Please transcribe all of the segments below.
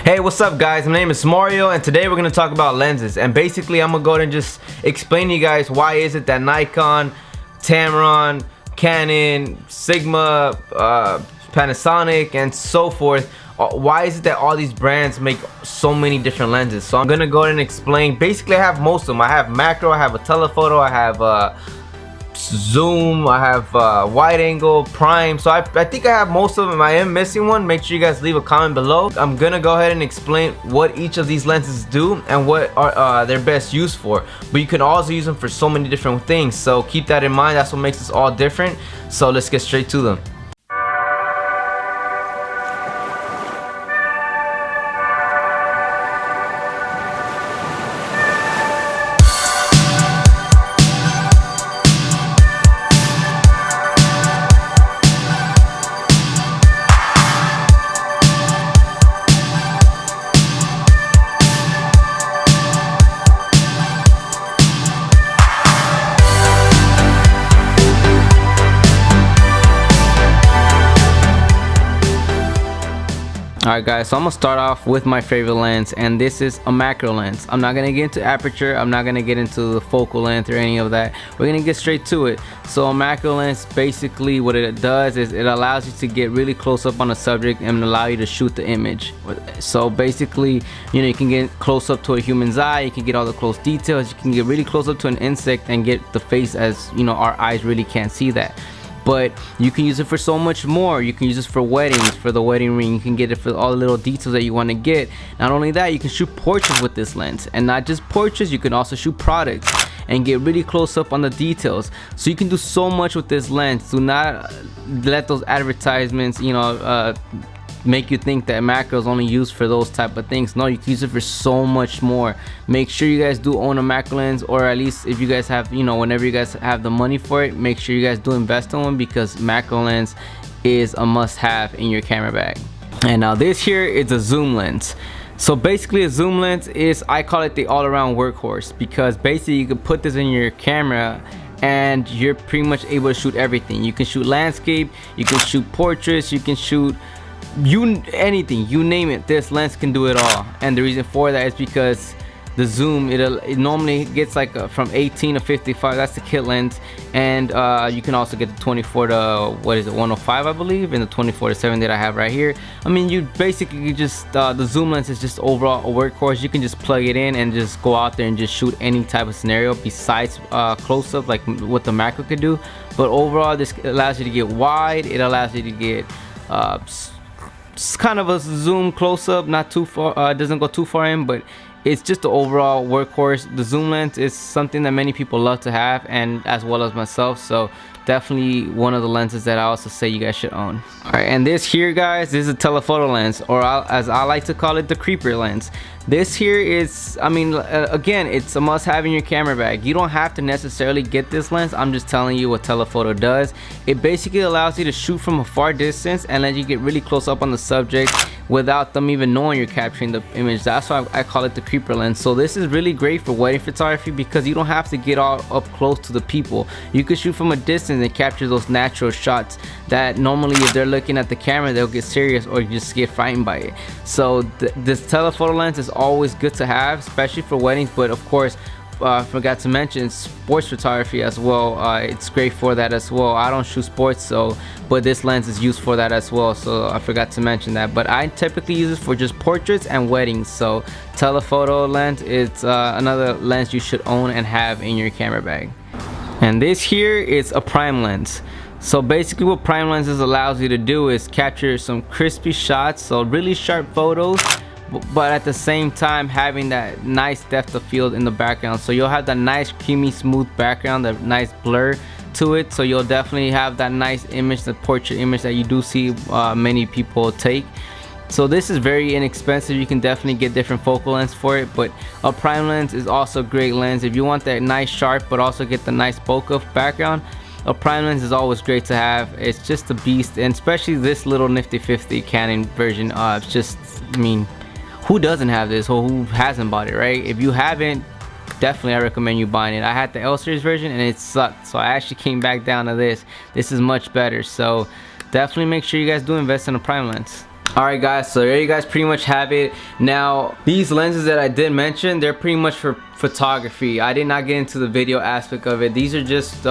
Hey, what's up guys? My name is Mario and today we're going to talk about lenses, and basically I'm going to go ahead and just explain to you guys why is it that Nikon, Tamron, Canon, Sigma, Panasonic and so forth, why is it that all these brands make so many different lenses. So I'm going to go ahead and explain. Basically I have most of them. I have macro, I have a telephoto, I have zoom, I have wide angle, prime. So I think I have most of them. I am missing one. Make sure you guys leave a comment below. I'm gonna go ahead and explain what each of these lenses do and what are their best use for. But you can also use them for so many different things, so keep that in mind. That's what makes us all different. So let's get straight to them. Alright guys, so I'm gonna start off with my favorite lens, and this is a macro lens. I'm not gonna get into aperture, I'm not gonna get into the focal length or any of that. We're gonna get straight to it. So a macro lens, basically what it does is it allows you to get really close up on a subject and allow you to shoot the image. So basically, you know, you can get close up to a human's eye, you can get all the close details, you can get really close up to an insect and get the face, as you know, our eyes really can't see that. But you can use it for so much more. You can use this for weddings, for the wedding ring. You can get it for all the little details that you want to get. Not only that, you can shoot portraits with this lens, and not just portraits, you can also shoot products and get really close up on the details. So you can do so much with this lens. Do not let those advertisements, you know, make you think that macro is only used for those type of things. No, you can use it for so much more. Make sure you guys do own a macro lens, or at least if you guys have, you know, whenever you guys have the money for it, make sure you guys do invest in one, because macro lens is a must-have in your camera bag. And now this here is a zoom lens. So basically a zoom lens is, I call it the all-around workhorse, because basically you can put this in your camera and you're pretty much able to shoot everything. You can shoot landscape, you can shoot portraits, you can shoot anything, you name it, this lens can do it all. And the reason for that is because the zoom, it normally gets like from 18 to 55, that's the kit lens. And you can also get the 24 to, what is it, 105 I believe, and the 24 to 7 that I have right here. I mean, you basically just the zoom lens is just overall a workhorse. You can just plug it in and just go out there and just shoot any type of scenario besides close-up, like what the macro could do. But overall, this allows you to get wide, it allows you to get it's kind of a zoom close-up, not too far, doesn't go too far in, but it's just the overall workhorse. The zoom lens is something that many people love to have, and as well as myself, so definitely one of the lenses that I also say you guys should own. Alright, and this here guys, this is a telephoto lens, or as I like to call it, the creeper lens. This here is, I mean, again, it's a must-have in your camera bag. You don't have to necessarily get this lens. I'm just telling you what telephoto does. It basically allows you to shoot from a far distance and let you get really close up on the subject without them even knowing you're capturing the image. That's why I call it the creeper lens. So this is really great for wedding photography, because you don't have to get all up close to the people. You can shoot from a distance and capture those natural shots that normally if they're looking at the camera they'll get serious or just get frightened by it. So this telephoto lens is always good to have, especially for weddings. But of course, forgot to mention sports photography as well. It's great for that as well. I don't shoot sports, so but this lens is used for that as well, so I forgot to mention that. But I typically use it for just portraits and weddings. So telephoto lens is another lens you should own and have in your camera bag. And this here is a prime lens. So basically what prime lenses allows you to do is capture some crispy shots, so really sharp photos, but at the same time having that nice depth of field in the background. So you'll have that nice creamy smooth background, that nice blur to it, so you'll definitely have that nice image, the portrait image that you do see many people take. So this is very inexpensive. You can definitely get different focal lengths for it, but a prime lens is also a great lens if you want that nice sharp but also get the nice bokeh background. A prime lens is always great to have. It's just a beast, and especially this little nifty 50 Canon version. It's just, I mean, who doesn't have this, or who hasn't bought it, right? If you haven't, definitely I recommend you buying it. I had the L series version and it sucked, so I actually came back down to this. This is much better, so definitely make sure you guys do invest in a prime lens. Alright guys, so there you guys pretty much have it. Now these lenses that I did mention, they're pretty much for photography. I did not get into the video aspect of it. These are just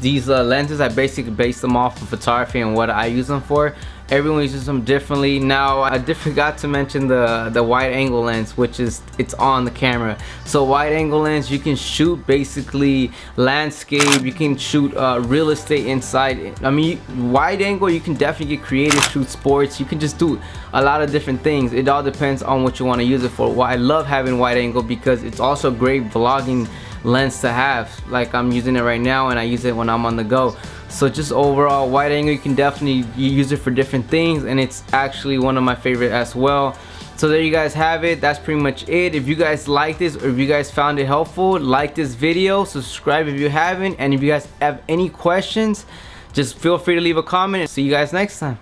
these lenses, I basically based them off of photography and what I use them for. Everyone uses them differently. Now I forgot to mention the wide angle lens, which is it's on the camera. So wide angle lens, you can shoot basically landscape, you can shoot real estate inside. I mean, wide angle, you can definitely get creative, shoot sports, you can just do a lot of different things. It all depends on what you want to use it for. Well, I love having wide angle because it's also a great vlogging lens to have. Like I'm using it right now and I use it when I'm on the go. So just overall, wide angle, you can definitely use it for different things, and it's actually one of my favorite as well. So there you guys have it. That's pretty much it. If you guys like this, or if you guys found it helpful, like this video, subscribe if you haven't, and if you guys have any questions, just feel free to leave a comment, and see you guys next time.